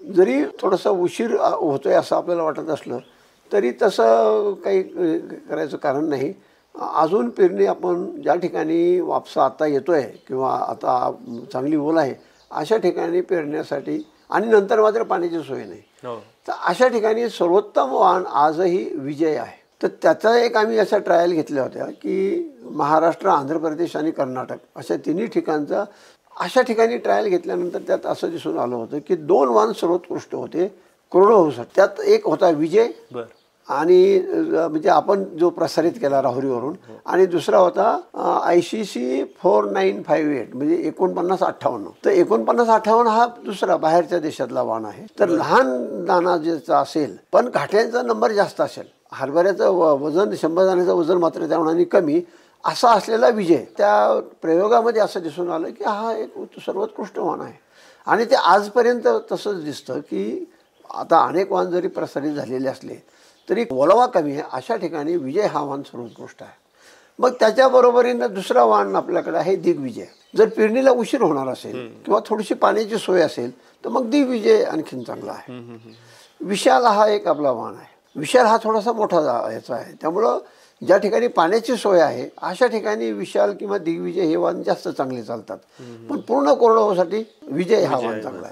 जरी थोडासा उशीर होतोय असं आपल्याला वाटत असलं तरी तसं काही करायचं कारण नाही. अजून पेरणी आपण ज्या ठिकाणी वापसा आता येतोय किंवा आता चांगली ओल आहे अशा ठिकाणी पेरण्यासाठी आणि नंतर मात्र पाण्याची सोय नाही, तर अशा ठिकाणी सर्वोत्तम वाहन आजही विजय आहे. तर त्याचा एक आम्ही अशा ट्रायल घेतल्या होत्या की महाराष्ट्र, आंध्र प्रदेश आणि कर्नाटक अशा तिन्ही ठिकाणचा अशा ठिकाणी ट्रायल घेतल्यानंतर त्यात असं दिसून आलं होतं की 2 वाहन सर्वोत्कृष्ट होते कोरडवाहूसाठी. त्यात एक होता विजय आणि म्हणजे आपण जो प्रसारित केला राहुरीवरून, आणि दुसरा होता ICC 4958 म्हणजे 4958. तर 4958 हा दुसरा बाहेरच्या देशातला वाहन आहे. तर लहान दाना ज्याचा असेल पण घाट्यांचा नंबर जास्त असेल, हरभऱ्याचं वजन 100 दाण्याचं वजन मात्र त्या मानाने कमी असा असलेला विजय. त्या प्रयोगामध्ये असं दिसून आलं की हा एक सर्वोत्कृष्ट वाहन आहे. आणि ते आजपर्यंत तसंच दिसतं की आता अनेक वाहन जरी प्रसारित झालेले असले तरी ओलावा कमी आहे अशा ठिकाणी विजय हा वाहन सर्वोत्कृष्ट आहे. मग त्याच्याबरोबरीनं दुसरा वाहन आपल्याकडे आहे दिग्विजय. जर पेरणीला उशीर होणार असेल किंवा थोडीशी पाण्याची सोय असेल तर मग दिग्विजय आणखीन चांगला आहे. विशाल हा एक आपला वाहन आहे. विशाल हा थोडासा मोठा याचा आहे, त्यामुळं ज्या ठिकाणी पाण्याची सोय आहे अशा ठिकाणी विशाल किंवा दिग्विजय हे वाहन जास्त चांगले चालतात. पण पूर्ण कोरडवाहूसाठी विजय हा वाहन चांगला आहे.